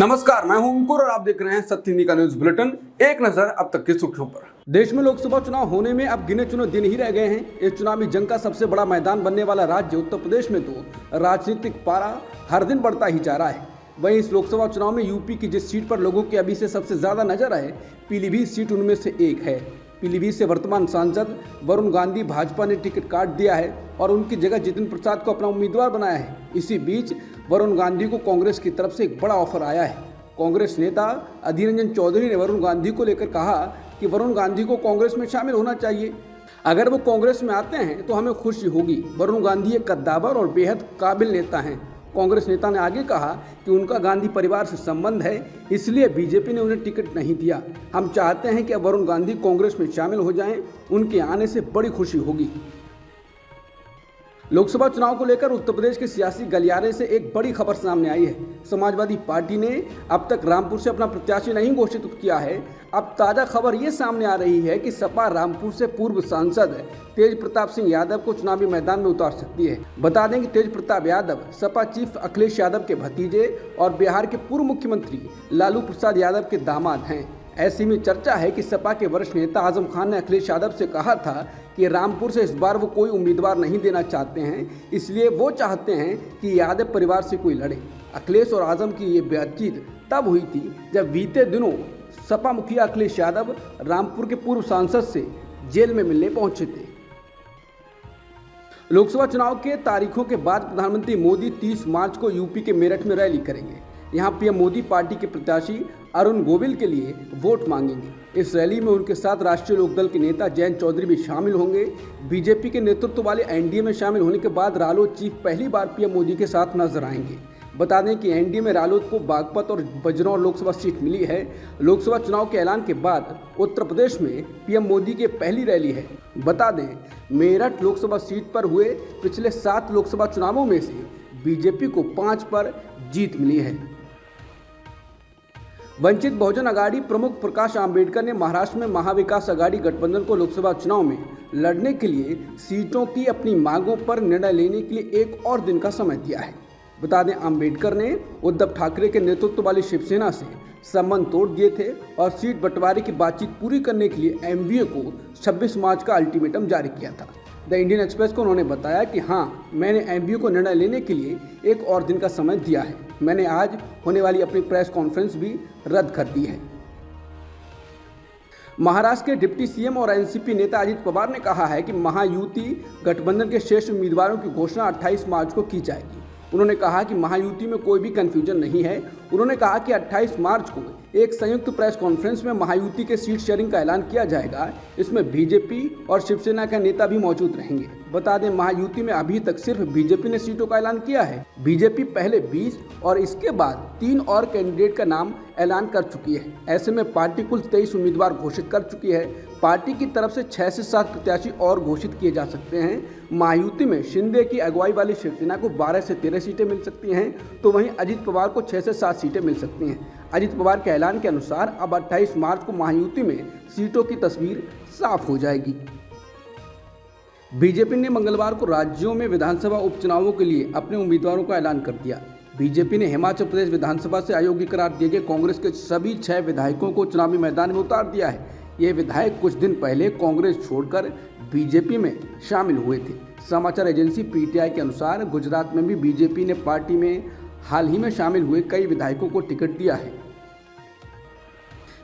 नमस्कार, मैं हूं अंकुर और आप देख रहे हैं सत्य हिंदी का न्यूज बुलेटिन। एक नजर अब तक की सुर्खियों पर। देश में लोकसभा चुनाव होने में अब गिने चुने दिन ही रह गए हैं। इस चुनावी जंग का सबसे बड़ा मैदान बनने वाला राज्य उत्तर प्रदेश में तो राजनीतिक पारा हर दिन बढ़ता ही जा रहा है। वहीं इस लोकसभा चुनाव में यूपी की जिस सीट पर लोगों की अभी से सबसे ज्यादा नजर है, पीलीभीत सीट उनमें से एक है। पीलीभीत से वर्तमान सांसद वरुण गांधी भाजपा ने टिकट काट दिया है और उनकी जगह जितिन प्रसाद को अपना उम्मीदवार बनाया है। इसी बीच वरुण गांधी को कांग्रेस की तरफ से एक बड़ा ऑफर आया है। कांग्रेस नेता अधीर रंजन चौधरी ने वरुण गांधी को लेकर कहा कि वरुण गांधी को कांग्रेस में शामिल होना चाहिए। अगर वो कांग्रेस में आते हैं तो हमें खुशी होगी। वरुण गांधी एक कद्दावर और बेहद काबिल नेता हैं। कांग्रेस नेता ने आगे कहा कि उनका गांधी परिवार से संबंध है, इसलिए बीजेपी ने उन्हें टिकट नहीं दिया। हम चाहते हैं कि अब वरुण गांधी कांग्रेस में शामिल हो जाएं, उनके आने से बड़ी खुशी होगी। लोकसभा चुनाव को लेकर उत्तर प्रदेश के सियासी गलियारे से एक बड़ी खबर सामने आई है। समाजवादी पार्टी ने अब तक रामपुर से अपना प्रत्याशी नहीं घोषित किया है। अब ताज़ा खबर ये सामने आ रही है कि सपा रामपुर से पूर्व सांसद तेज प्रताप सिंह यादव को चुनावी मैदान में उतार सकती है। बता दें कि तेज प्रताप यादव सपा चीफ अखिलेश यादव के भतीजे और बिहार के पूर्व मुख्यमंत्री लालू प्रसाद यादव के दामाद हैं। ऐसी में चर्चा है कि सपा के वरिष्ठ नेता आजम खान ने अखिलेश यादव से कहा था कि रामपुर से इस बार वो कोई उम्मीदवार नहीं देना चाहते हैं, इसलिए वो चाहते हैं कि यादव परिवार से कोई लड़े। अखिलेश और आजम की ये बातचीत तब हुई थी जब बीते दिनों सपा मुखिया अखिलेश यादव रामपुर के पूर्व सांसद से जेल में मिलने पहुंचे थे। लोकसभा चुनाव के तारीखों के बाद प्रधानमंत्री मोदी 30 मार्च को यूपी के मेरठ में रैली करेंगे। यहाँ पीएम मोदी पार्टी के प्रत्याशी अरुण गोविल के लिए वोट मांगेंगे। इस रैली में उनके साथ राष्ट्रीय लोकदल के नेता जयंत चौधरी भी शामिल होंगे। बीजेपी के नेतृत्व वाले एनडीए में शामिल होने के बाद रालोद चीफ पहली बार पीएम मोदी के साथ नजर आएंगे। बता दें कि एनडीए में रालोद को बागपत और बजरौर लोकसभा सीट मिली है। लोकसभा चुनाव के ऐलान के बाद उत्तर प्रदेश में पीएम मोदी की पहली रैली है। बता दें, मेरठ लोकसभा सीट पर हुए पिछले 7 लोकसभा चुनावों में से बीजेपी को 5 पर जीत मिली है। वंचित बहुजन अघाड़ी प्रमुख प्रकाश आंबेडकर ने महाराष्ट्र में महाविकास अघाड़ी गठबंधन को लोकसभा चुनाव में लड़ने के लिए सीटों की अपनी मांगों पर निर्णय लेने के लिए एक और दिन का समय दिया है। बता दें, आंबेडकर ने उद्धव ठाकरे के नेतृत्व वाली शिवसेना से संबंध तोड़ दिए थे और सीट बंटवारे की बातचीत पूरी करने के लिए एमवीए को 26 मार्च का अल्टीमेटम जारी किया था। द इंडियन एक्सप्रेस को उन्होंने बताया कि हाँ, मैंने एमवीए को निर्णय लेने के लिए एक और दिन का समय दिया है। मैंने आज होने वाली अपनी प्रेस कॉन्फ्रेंस भी रद्द कर दी है। महाराष्ट्र के डिप्टी सीएम और एनसीपी नेता अजित पवार ने कहा है कि महायुति गठबंधन के शेष उम्मीदवारों की घोषणा 28 मार्च को की जाएगी। उन्होंने कहा कि महायुति में कोई भी कंफ्यूजन नहीं है। उन्होंने कहा कि 28 मार्च को एक संयुक्त प्रेस कॉन्फ्रेंस में महायुति के सीट शेयरिंग का ऐलान किया जाएगा। इसमें बीजेपी और शिवसेना के नेता भी मौजूद रहेंगे। बता दें, महायुति में अभी तक सिर्फ बीजेपी ने सीटों का ऐलान किया है। बीजेपी पहले 20 और इसके बाद 3 और कैंडिडेट का नाम ऐलान कर चुकी है। ऐसे में पार्टी कुल 23 उम्मीदवार घोषित कर चुकी है। पार्टी की तरफ से 6 से 7 प्रत्याशी और घोषित किए जा सकते हैं। महायुति में शिंदे की अगुवाई वाली शिवसेना को 12 से 13 सीटें मिल सकती हैं, तो वहीं अजित पवार को 6 से 7 सीटें मिल सकती हैं। अजित पवार के ऐलान के अनुसार अब 28 मार्च को महायुति में सीटों की तस्वीर साफ हो जाएगी। बीजेपी ने मंगलवार को राज्यों में विधानसभा उपचुनावों के लिए अपने उम्मीदवारों का ऐलान कर दिया। बीजेपी ने हिमाचल प्रदेश विधानसभा से अयोग्य करार दिए गए कांग्रेस के सभी 6 विधायकों को चुनावी मैदान में उतार दिया है। ये विधायक कुछ दिन पहले कांग्रेस छोड़कर बीजेपी में शामिल हुए थे। समाचार एजेंसी पीटीआई के अनुसार गुजरात में भी बीजेपी ने पार्टी में हाल ही में शामिल हुए कई विधायकों को टिकट दिया है।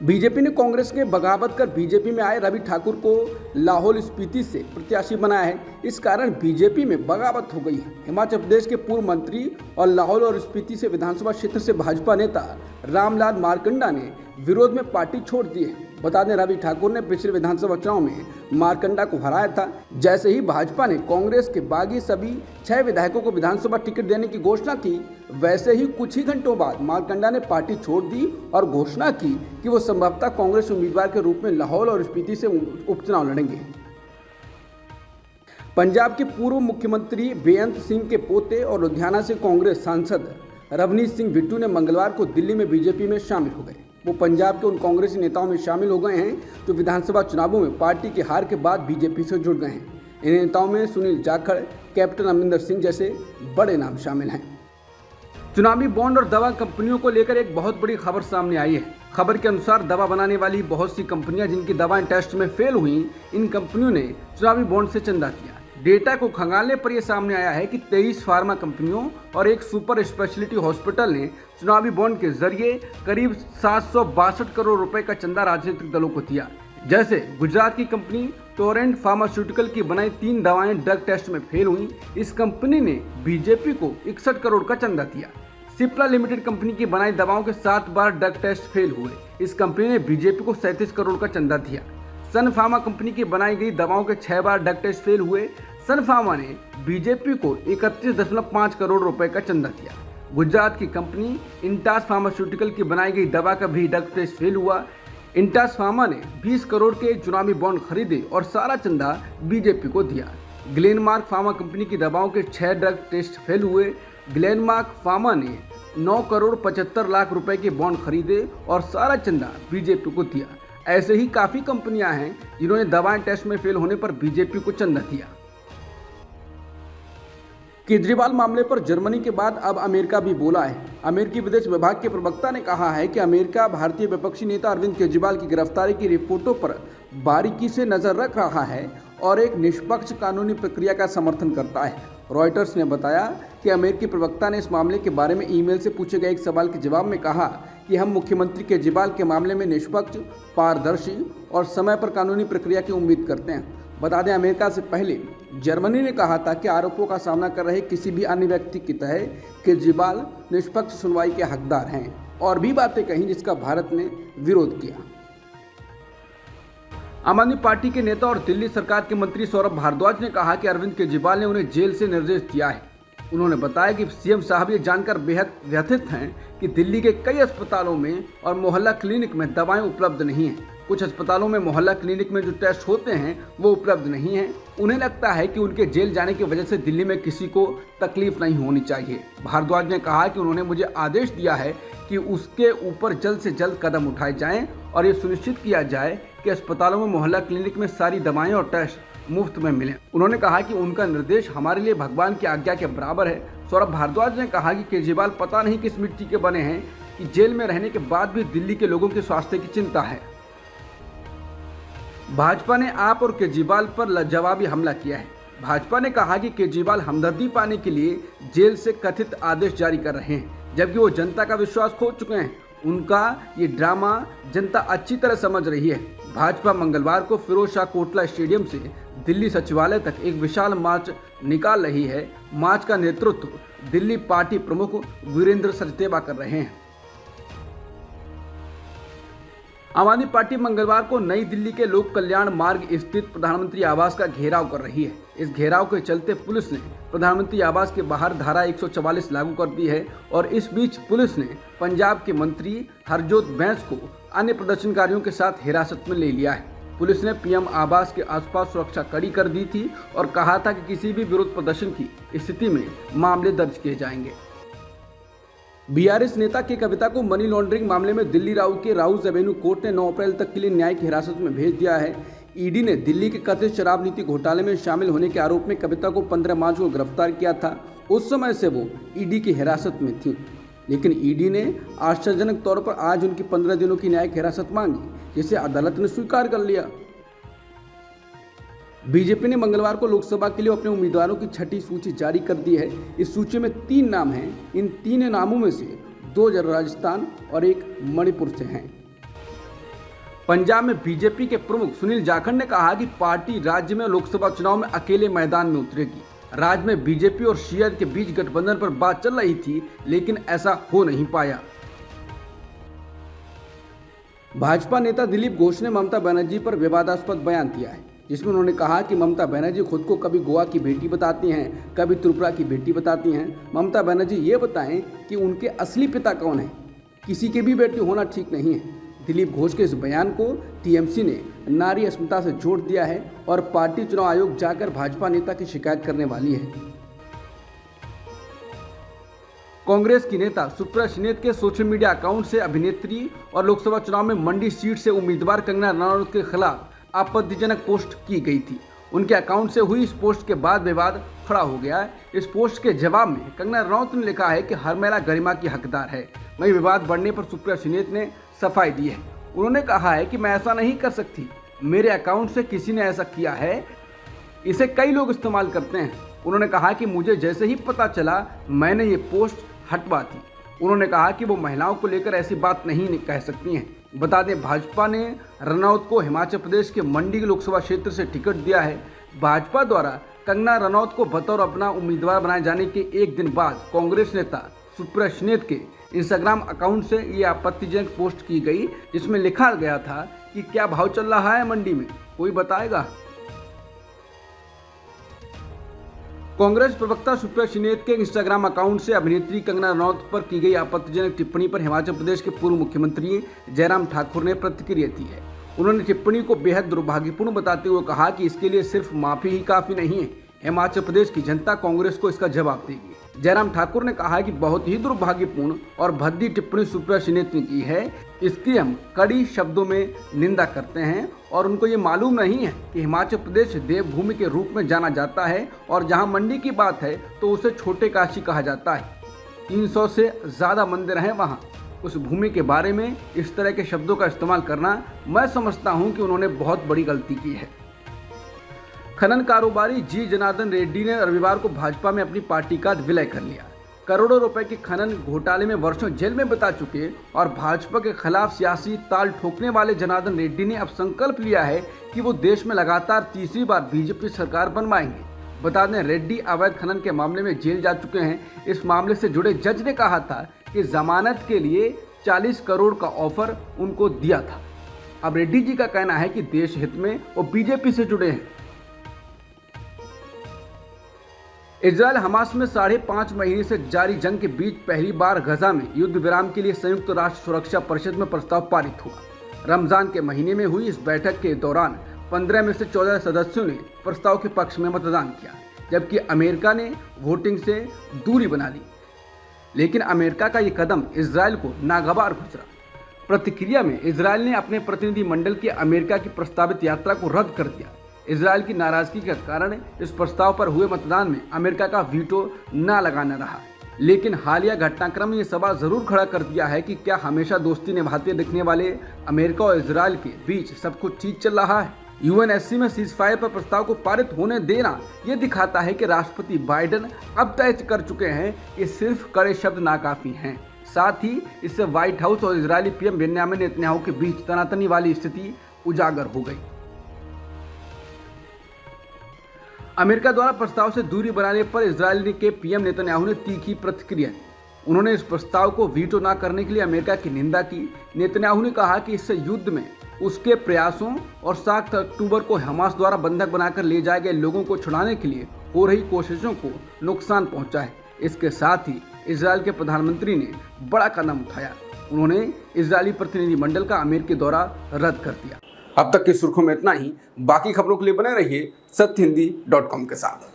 बीजेपी ने कांग्रेस के बगावत कर बीजेपी में आए रवि ठाकुर को लाहौल स्पीति से प्रत्याशी बनाया है। इस कारण बीजेपी में बगावत हो गई है। हिमाचल प्रदेश के पूर्व मंत्री और लाहौल और स्पीति से विधानसभा क्षेत्र से भाजपा नेता रामलाल मारकंडा ने विरोध में पार्टी छोड़ दी है। बता दें, रवि ठाकुर ने पिछले विधानसभा चुनाव में मारकंडा को हराया था। जैसे ही भाजपा ने कांग्रेस के बागी सभी 6 विधायकों को विधानसभा टिकट देने की घोषणा की, वैसे ही कुछ ही घंटों बाद मारकंडा ने पार्टी छोड़ दी और घोषणा की कि वो संभवतः कांग्रेस उम्मीदवार के रूप में लाहौल और स्पीति से उपचुनाव लड़ेंगे। पंजाब के पूर्व मुख्यमंत्री बेअंत सिंह के पोते और लुधियाना से कांग्रेस सांसद रवनीत सिंह बिट्टू ने मंगलवार को दिल्ली में बीजेपी में शामिल हो गए। वो पंजाब के उन कांग्रेसी नेताओं में शामिल हो गए हैं जो विधानसभा चुनावों में पार्टी की हार के बाद बीजेपी से जुड़ गए हैं। इन नेताओं में सुनील जाखड़, कैप्टन अमरिंदर सिंह जैसे बड़े नाम शामिल हैं। चुनावी बॉन्ड और दवा कंपनियों को लेकर एक बहुत बड़ी खबर सामने आई है। खबर के अनुसार दवा बनाने वाली बहुत सी कंपनियां जिनकी दवाएं टेस्ट में फेल हुई, इन कंपनियों ने चुनावी बॉन्ड से चंदा किया। डेटा को खंगालने पर यह सामने आया है कि 23 फार्मा कंपनियों और एक सुपर स्पेशलिटी हॉस्पिटल ने चुनावी बॉन्ड के जरिए करीब 762 करोड़ रुपए का चंदा राजनीतिक दलों को दिया। जैसे गुजरात की कंपनी टोरेंट फार्मास्यूटिकल की बनाई 3 दवाएं ड्रग टेस्ट में फेल हुई, इस कंपनी ने बीजेपी को 61 करोड़ का चंदा दिया। सिप्ला लिमिटेड कंपनी की बनाई दवाओं के 7 बार ड्रग टेस्ट फेल हुए, इस कंपनी ने बीजेपी को 37 करोड़ का चंदा दिया। सन फार्मा कंपनी की बनाई गई दवाओं के 6 बार ड्रग टेस्ट फेल हुए, सन फार्मा ने बीजेपी को 31.5 करोड़ रुपए का चंदा दिया। गुजरात की कंपनी इंटास फार्मास्यूटिकल की बनाई गई दवा का भी ड्रग टेस्ट फेल हुआ। इंटास फार्मा ने 20 करोड़ के चुनावी बॉन्ड खरीदे और सारा चंदा बीजेपी को दिया। ग्लेनमार्क फार्मा कंपनी की दवाओं के 6 ड्रग टेस्ट फेल हुए। ग्लेनमार्क फार्मा ने 9 करोड़ 75 लाख रुपए के बॉन्ड खरीदे और सारा चंदा बीजेपी को दिया। ऐसे ही काफ़ी कंपनियां हैं जिन्होंने दवाएं टेस्ट में फेल होने पर बीजेपी को चंदा दिया। केजरीवाल मामले पर जर्मनी के बाद अब अमेरिका भी बोला है। अमेरिकी विदेश विभाग के प्रवक्ता ने कहा है कि अमेरिका भारतीय विपक्षी नेता अरविंद केजरीवाल की गिरफ्तारी की रिपोर्टों पर बारीकी से नजर रख रहा है और एक निष्पक्ष कानूनी प्रक्रिया का समर्थन करता है। रॉयटर्स ने बताया कि अमेरिकी प्रवक्ता ने इस मामले के बारे में ईमेल से पूछे गए एक सवाल के जवाब में कहा कि हम मुख्यमंत्री केजरीवाल के मामले में निष्पक्ष, पारदर्शी और समय पर कानूनी प्रक्रिया की उम्मीद करते हैं। बता दें, अमेरिका से पहले जर्मनी ने कहा था कि आरोपों का सामना कर रहे किसी भी अन्य व्यक्ति की तरह केजरीवाल निष्पक्ष सुनवाई के हकदार हैं और भी बातें कहीं जिसका भारत ने विरोध किया। आम आदमी पार्टी के नेता और दिल्ली सरकार के मंत्री सौरभ भारद्वाज ने कहा कि अरविंद केजरीवाल ने उन्हें जेल से निर्देश दिया है। उन्होंने बताया कि सीएम साहब ये जानकर बेहद व्यथित हैं कि दिल्ली के कई अस्पतालों में और मोहल्ला क्लिनिक में दवाएं उपलब्ध नहीं हैं। कुछ अस्पतालों में मोहल्ला क्लिनिक में जो टेस्ट होते हैं वो उपलब्ध नहीं हैं। उन्हें लगता है कि उनके जेल जाने की वजह से दिल्ली में किसी को तकलीफ नहीं होनी चाहिए। भारद्वाज ने कहा कि उन्होंने मुझे आदेश दिया है कि उसके ऊपर जल्द से जल्द कदम उठाए जाएं और ये सुनिश्चित किया जाए कि अस्पतालों में मोहल्ला क्लिनिक में सारी दवाएं और टेस्ट मुफ्त में मिलें। उन्होंने कहा कि उनका निर्देश हमारे लिए भगवान की आज्ञा के बराबर है। सौरभ भारद्वाज ने कहा कि केजरीवाल पता नहीं किस मिट्टी के बने हैं कि जेल में रहने के बाद भी दिल्ली के लोगों के स्वास्थ्य की चिंता है। भाजपा ने आप और केजरीवाल पर लाजवाबी हमला किया है। भाजपा ने कहा कि केजरीवाल हमदर्दी पाने के लिए जेल से कथित आदेश जारी कर रहे हैं, जबकि वो जनता का विश्वास खो चुके हैं। उनका ये ड्रामा जनता अच्छी तरह समझ रही है। भाजपा मंगलवार को फिरोज शाह कोटला स्टेडियम से दिल्ली सचिवालय तक एक विशाल मार्च निकाल रही है। मार्च का नेतृत्व दिल्ली पार्टी प्रमुख वीरेंद्र सचदेवा कर रहे हैं। आम आदमी पार्टी मंगलवार को नई दिल्ली के लोक कल्याण मार्ग स्थित प्रधानमंत्री आवास का घेराव कर रही है। इस घेराव के चलते पुलिस ने प्रधानमंत्री आवास के बाहर धारा 144 लागू कर दी है और इस बीच पुलिस ने पंजाब के मंत्री हरजोत बैंस को अन्य प्रदर्शनकारियों के साथ हिरासत में ले लिया है। पुलिस ने पीएम आवास के आसपास सुरक्षा कड़ी कर दी थी और कहा था कि किसी भी विरोध प्रदर्शन की स्थिति में मामले दर्ज किए जाएंगे। बीआरएस नेता के कविता को मनी लॉन्ड्रिंग मामले में दिल्ली के राउज एवेन्यू कोर्ट ने 9 अप्रैल तक के लिए न्यायिक हिरासत में भेज दिया है। ईडी ने दिल्ली के कथित शराब नीति घोटाले में शामिल होने के आरोप में कविता को 15 मार्च को गिरफ्तार किया था। उस समय से वो ईडी की हिरासत में थी, लेकिन ईडी ने आश्चर्यजनक तौर पर आज उनकी 15 दिनों की न्यायिक हिरासत मांगी, जिसे अदालत ने स्वीकार कर लिया। बीजेपी ने मंगलवार को लोकसभा के लिए अपने उम्मीदवारों की छठी सूची जारी कर दी है। इस सूची में 3 नाम हैं। इन 3 नामों में से 2 राजस्थान और 1 मणिपुर से हैं। पंजाब में बीजेपी के प्रमुख सुनील जाखड़ ने कहा कि पार्टी राज्य में लोकसभा चुनाव में अकेले मैदान में उतरेगी। राज्य में बीजेपी और शियद के बीच गठबंधन पर बात चल रही थी, लेकिन ऐसा हो नहीं पाया। भाजपा नेता दिलीप घोष ने ममता बनर्जी पर विवादास्पद बयान दिया है, जिसमें उन्होंने कहा कि ममता बनर्जी खुद को कभी गोवा की बेटी बताती हैं, कभी त्रिपुरा की बेटी बताती हैं। ममता बनर्जी ये बताएं कि उनके असली पिता कौन हैं। किसी के भी बेटी होना ठीक नहीं है। दिलीप घोष के इस बयान को टीएमसी ने नारी अस्मिता से जोड़ दिया है और पार्टी चुनाव आयोग जाकर भाजपा नेता की शिकायत करने वाली है। कांग्रेस की नेता सुप्रिया सिनेत के सोशल मीडिया अकाउंट से अभिनेत्री और लोकसभा चुनाव में मंडी सीट से उम्मीदवार कंगना रनौत के खिलाफ आपत्तिजनक पोस्ट की गई थी। उनके अकाउंट से हुई इस पोस्ट के बाद विवाद खड़ा हो गया है। इस पोस्ट के जवाब में कंगना रनौत ने लिखा है कि हर महिला गरिमा की हकदार है। वहीं विवाद बढ़ने पर सुप्रिया श्रीनेत ने सफाई दी है। उन्होंने कहा है कि मैं ऐसा नहीं कर सकती, मेरे अकाउंट से किसी ने ऐसा किया है, इसे कई लोग इस्तेमाल करते हैं। उन्होंने कहा कि मुझे जैसे ही पता चला मैंने ये पोस्ट हटवा दी। उन्होंने कहा कि वो महिलाओं को लेकर ऐसी बात नहीं कह सकती हैं। बता दें, भाजपा ने रनौत को हिमाचल प्रदेश के मंडी लोकसभा क्षेत्र से टिकट दिया है। भाजपा द्वारा कंगना रनौत को बतौर अपना उम्मीदवार बनाए जाने के एक दिन बाद कांग्रेस नेता सुप्रिया श्रीनेत के इंस्टाग्राम अकाउंट से ये आपत्तिजनक पोस्ट की गई, जिसमें लिखा गया था कि क्या भाव चल रहा है मंडी में, कोई बताएगा। कांग्रेस प्रवक्ता सुप्रिया श्रीनेत के इंस्टाग्राम अकाउंट से अभिनेत्री कंगना रनौत पर की गई आपत्तिजनक टिप्पणी पर हिमाचल प्रदेश के पूर्व मुख्यमंत्री जयराम ठाकुर ने प्रतिक्रिया दी है। उन्होंने टिप्पणी को बेहद दुर्भाग्यपूर्ण बताते हुए कहा कि इसके लिए सिर्फ माफी ही काफी नहीं है, हिमाचल प्रदेश की जनता कांग्रेस को इसका जवाब देगी। जयराम ठाकुर ने कहा कि बहुत ही दुर्भाग्यपूर्ण और भद्दी टिप्पणी सुप्रिया श्रीनेत ने की है, इसकी हम कड़ी शब्दों में निंदा करते हैं और उनको ये मालूम नहीं है कि हिमाचल प्रदेश देवभूमि के रूप में जाना जाता है और जहां मंडी की बात है तो उसे छोटे काशी कहा जाता है। 300 से ज़्यादा मंदिर हैं वहां। उस भूमि के बारे में इस तरह के शब्दों का इस्तेमाल करना, मैं समझता हूं कि उन्होंने बहुत बड़ी गलती की है। खनन कारोबारी जी जनार्दन रेड्डी ने रविवार को भाजपा में अपनी पार्टी का विलय कर लिया। करोड़ों रुपए के खनन घोटाले में वर्षों जेल में बिता चुके और भाजपा के खिलाफ सियासी ताल ठोकने वाले जनार्दन रेड्डी ने अब संकल्प लिया है कि वो देश में लगातार तीसरी बार बीजेपी सरकार बनवाएंगे। बता दें, रेड्डी अवैध खनन के मामले में जेल जा चुके हैं। इस मामले से जुड़े जज ने कहा था कि जमानत के लिए 40 करोड़ का ऑफर उनको दिया था। अब रेड्डी जी का कहना है कि देश हित में वो बीजेपी से जुड़े हैं। इजरायल हमास में 5.5 महीने से जारी जंग के बीच पहली बार गजा में युद्ध विराम के लिए संयुक्त राष्ट्र सुरक्षा परिषद में प्रस्ताव पारित हुआ। रमजान के महीने में हुई इस बैठक के दौरान 15 में से 14 सदस्यों ने प्रस्ताव के पक्ष में मतदान किया, जबकि अमेरिका ने वोटिंग से दूरी बना ली। लेकिन अमेरिका का ये कदम इजरायल को नागवार गुजरा। प्रतिक्रिया में इजरायल ने अपने प्रतिनिधि मंडल की अमेरिका की प्रस्तावित यात्रा को रद्द कर दिया। इजरायल की नाराजगी के कारण इस प्रस्ताव पर हुए मतदान में अमेरिका का वीटो न लगाना रहा। लेकिन हालिया घटनाक्रम ने यह सवाल जरूर खड़ा कर दिया है कि क्या हमेशा दोस्ती निभाते दिखने वाले अमेरिका और इजरायल के बीच सब कुछ ठीक चल रहा है। यूएनएससी में सीजफायर पर प्रस्ताव को पारित होने देना यह दिखाता है कि राष्ट्रपति बाइडेन अब तय कर चुके हैं कि सिर्फ कड़े शब्द नाकाफी हैं। साथ ही इससे व्हाइट हाउस और इजरायली पीएम बेंयामिन नेतन्याहू के बीच तनातनी वाली स्थिति उजागर हो गई। अमेरिका द्वारा प्रस्ताव से दूरी बनाने पर इजरायल के पीएम नेतन्याहू ने तीखी प्रतिक्रिया दी। उन्होंने इस प्रस्ताव को वीटो न करने के लिए अमेरिका की निंदा की। नेतन्याहू ने कहा कि इससे युद्ध में उसके प्रयासों और 7 अक्टूबर को हमास द्वारा बंधक बनाकर ले जाए गए लोगों को छुड़ाने के लिए हो रही कोशिशों को नुकसान पहुंचा है। इसके साथ ही इजरायल के प्रधानमंत्री ने बड़ा कदम उठाया। उन्होंने इजरायली प्रतिनिधि मंडल का अमेरिकी दौरा रद्द कर दिया। अब तक की सुर्खियों में इतना ही। बाकी खबरों के लिए बने रहिए सत्यहिंदी.com के साथ।